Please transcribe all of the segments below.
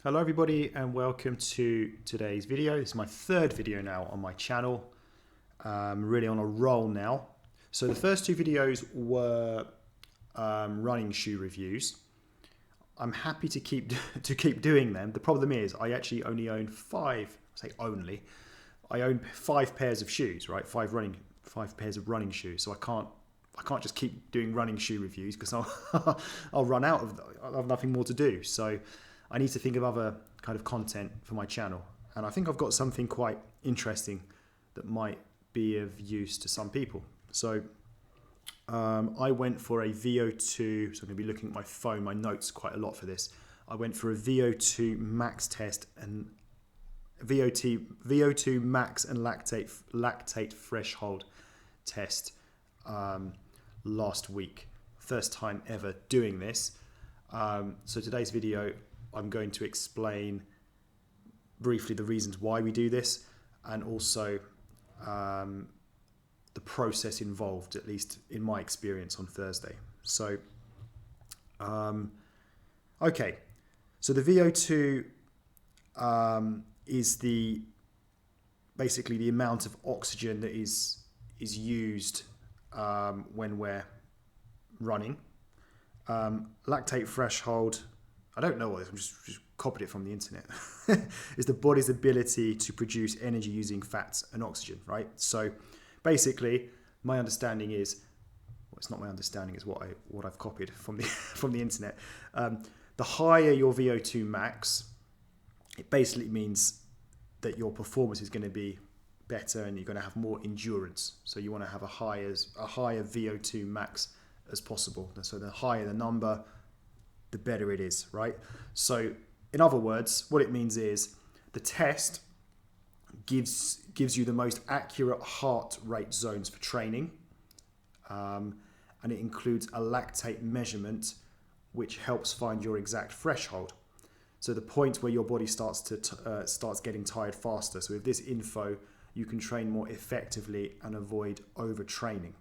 Hello everybody and welcome to today's video. This is my third video now on my channel. Really on a roll now. So the first two videos were running shoe reviews. I'm happy to keep doing them. The problem is I actually only own I own 5 pairs of shoes, right? 5 pairs of running shoes. So I can't just keep doing running shoe reviews because I'll run out of. I'll have nothing more to do. So I need to think of other kind of content for my channel. And I think I've got something quite interesting that might be of use to some people. So I went for a VO2, so I'm going to be looking at my phone, my notes quite a lot for this. I went for a VO2 max test and VO2 max and lactate threshold test last week. First time ever doing this. So today's video, I'm going to explain briefly the reasons why we do this and also the process involved, at least in my experience on Thursday. So, okay. So the VO2 is basically the amount of oxygen that is used when we're running. Lactate threshold, I don't know what this, I'm just copied it from the internet, is the body's ability to produce energy using fats and oxygen, right? So basically, my understanding is, well, it's not my understanding, it's what I've copied from the internet. The higher your VO2 max, it basically means that your performance is going to be better and you're going to have more endurance. So you want to have a higher VO2 max as possible. So the higher the number, the better it is, right? So in other words, what it means is the test gives you the most accurate heart rate zones for training, and it includes a lactate measurement which helps find your exact threshold. So the point where your body starts getting tired faster. So with this info, you can train more effectively and avoid overtraining.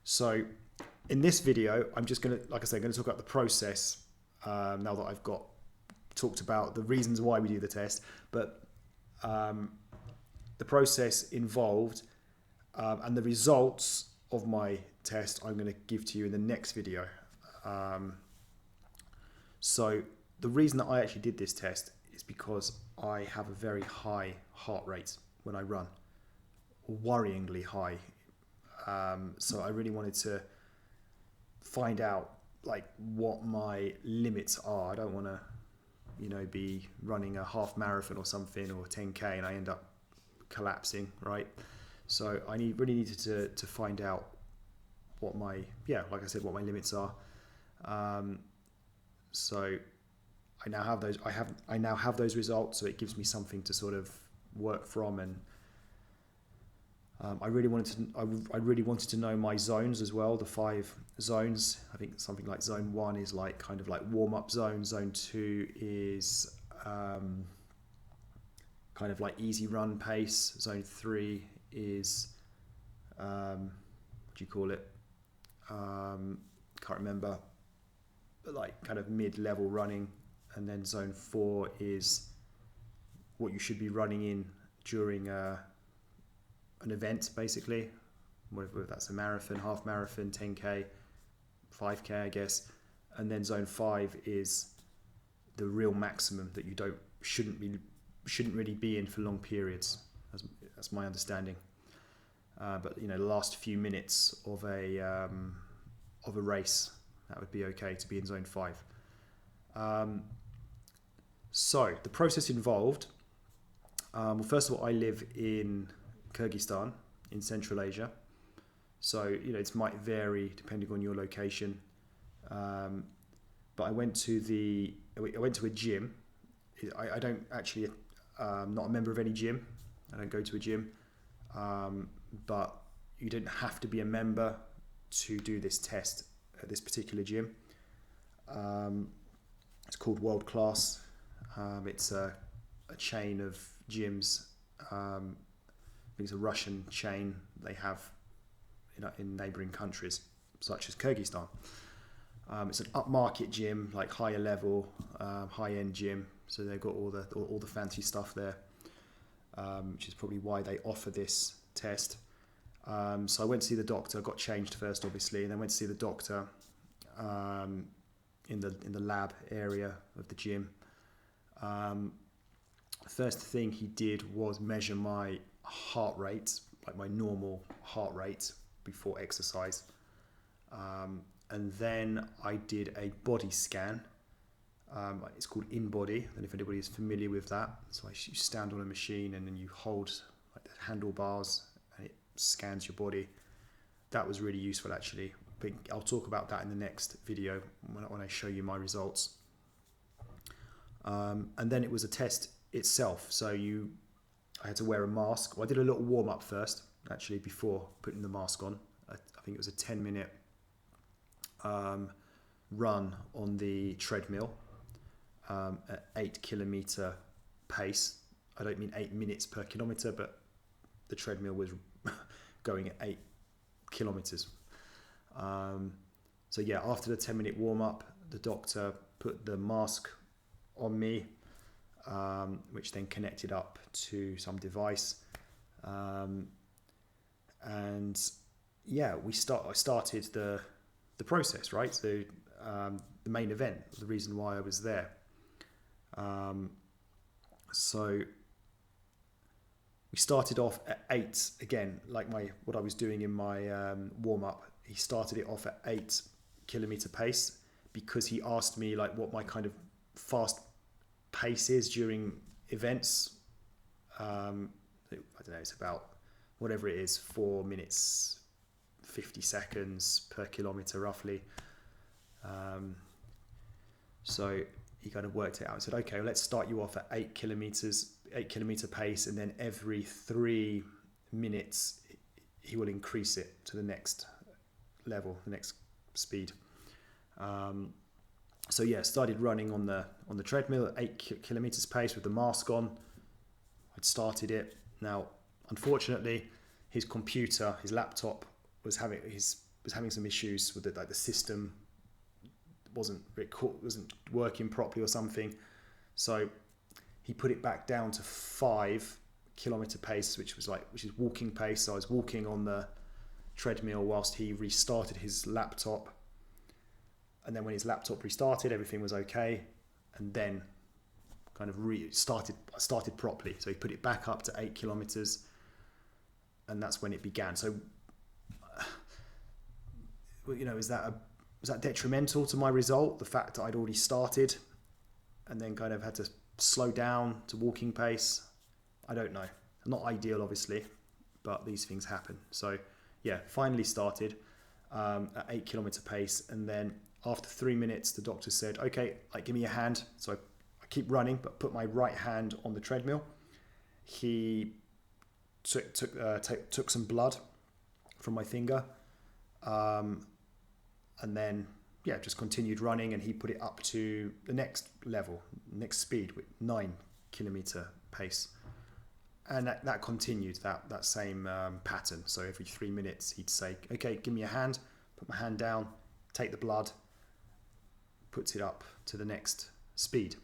So in this video, I'm just going to, like I say, going to talk about the process now that I've talked about the reasons why we do the test, but the process involved and the results of my test I'm going to give to you in the next video. So the reason that I actually did this test is because I have a very high heart rate when I run, worryingly high. So I really wanted to find out like what my limits are. I don't want to, be running a half marathon or something or 10K and I end up collapsing, right? So I really needed to find out what like I said, what my limits are. So I now have those. I now have those results, so it gives me something to sort of work from, and I really wanted to know my zones as well, the 5 zones. I think something like zone 1 is like kind of like warm-up zone. Zone 2 is kind of like easy run pace. Zone 3 is what do you call it? Can't remember, but like kind of mid-level running. And then zone 4 is what you should be running in during an event, basically, whether that's a marathon, half marathon, 10K, 5K, I guess. And then zone 5 is the real maximum that you shouldn't really be in for long periods. That's my understanding. But the last few minutes of a race, that would be okay to be in zone 5. So the process involved. Well, first of all, I live in Kyrgyzstan in Central Asia, so it might vary depending on your location. But I went to a gym. I don't actually, I'm not a member of any gym. I don't go to a gym, but you didn't have to be a member to do this test at this particular gym. It's called World Class. It's a chain of gyms. I think it's a Russian chain they have in neighbouring countries such as Kyrgyzstan. It's an upmarket gym, like higher level, high end gym. So they've got all the fancy stuff there, which is probably why they offer this test. So I went to see the doctor, got changed first, obviously, and then went to see the doctor in the lab area of the gym. First thing he did was measure my heart rate, like my normal heart rate before exercise. And then I did a body scan. It's called InBody. I don't know if anybody is familiar with that. So you stand on a machine and then you hold like the handlebars and it scans your body. That was really useful actually. But I'll talk about that in the next video when I show you my results. And then it was a test itself. So I had to wear a mask. Well, I did a little warm up first, actually, before putting the mask on. I think it was a 10-minute run on the treadmill at 8 kilometer pace. I don't mean 8 minutes per kilometer, but the treadmill was going at 8 kilometers. So yeah, after the 10-minute warm up, the doctor put the mask on me, which then connected up to some device, and yeah, I started the process, right? So the main event, the reason why I was there. So we started off at 8 again, like what I was doing in my warm up. He started it off at 8 kilometer pace because he asked me like what my kind of fast pace is during events. I don't know, it's about whatever it is, 4 minutes 50 seconds per kilometer roughly. So he kind of worked it out and said, okay, well, let's start you off at 8 kilometer pace, and then every 3 minutes he will increase it to the next level, the next speed. So yeah, started running on the treadmill at 8 kilometers pace with the mask on. I'd started it. Now, unfortunately, his laptop was having some issues with it, like the system wasn't working properly or something. So he put it back down to 5 kilometer pace, which is walking pace. So I was walking on the treadmill whilst he restarted his laptop. And then when his laptop restarted, everything was okay. And then kind of started properly. So he put it back up to 8 kilometers, and that's when it began. So, was that detrimental to my result? The fact that I'd already started and then kind of had to slow down to walking pace? I don't know. Not ideal, obviously, but these things happen. So yeah, finally started at 8 kilometer pace, and then after 3 minutes, the doctor said, okay, give me your hand. So I keep running, but put my right hand on the treadmill. He took some blood from my finger, and then just continued running, and he put it up to the next level, next speed with 9 kilometer pace. And that continued that same pattern. So every 3 minutes he'd say, okay, give me a hand, put my hand down, take the blood, puts it up to the next speed,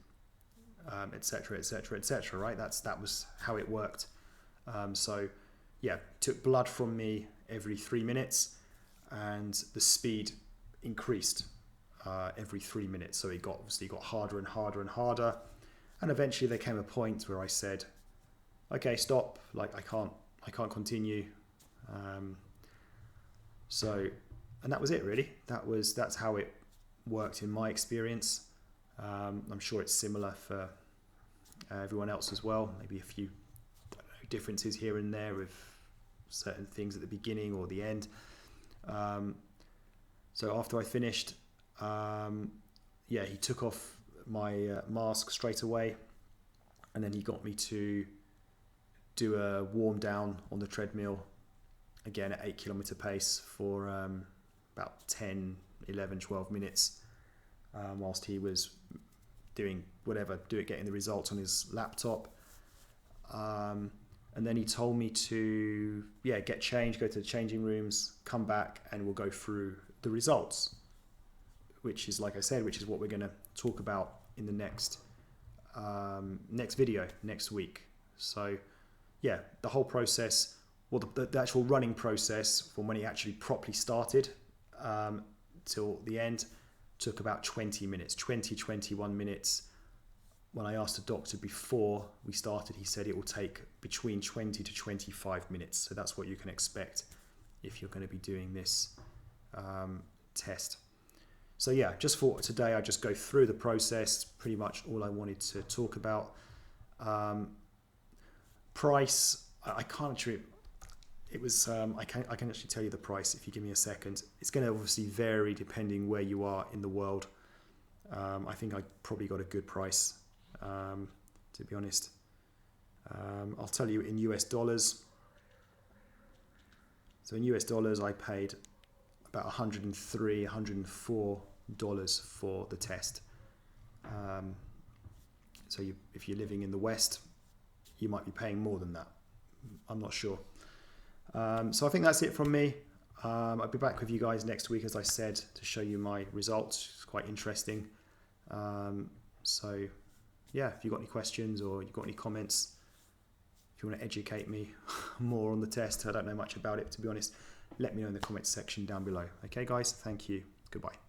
etc., etc., etc. Right? That was how it worked. So yeah, took blood from me every 3 minutes, and the speed increased every 3 minutes. So it got harder and harder and harder, and eventually there came a point where I said, okay, stop. I can't continue. And that was it really. That's how it worked in my experience. I'm sure it's similar for everyone else as well. Maybe a few differences here and there with certain things at the beginning or the end. So after I finished, he took off my mask straight away, and then he got me to do a warm down on the treadmill again at 8 kilometer pace for about 10, 11, 12 minutes, whilst he was doing getting the results on his laptop. And then he told me to get changed, go to the changing rooms, come back, and we'll go through the results. which is, like I said, which is what we're going to talk about in the next video next week. So yeah, the whole process, well, the actual running process from when he actually properly started till the end took about 20 minutes, 21 minutes. When I asked the doctor before we started, he said it will take between 20 to 25 minutes. So that's what you can expect if you're going to be doing this test. So yeah, just for today, I just go through the process, pretty much all I wanted to talk about. Price, I can't actually, it was, I can actually tell you the price if you give me a second. It's going to obviously vary depending where you are in the world. I think I probably got a good price, to be honest. I'll tell you in US dollars. So in US dollars, I paid about $103, $104 for the test. So if you're living in the West, you might be paying more than that. I'm not sure. So I think that's it from me. I'll be back with you guys next week, as I said, to show you my results. It's quite interesting. So yeah, if you've got any questions or you've got any comments, if you want to educate me more on the test, I don't know much about it, to be honest, let me know in the comments section down below. Okay guys, thank you. Goodbye.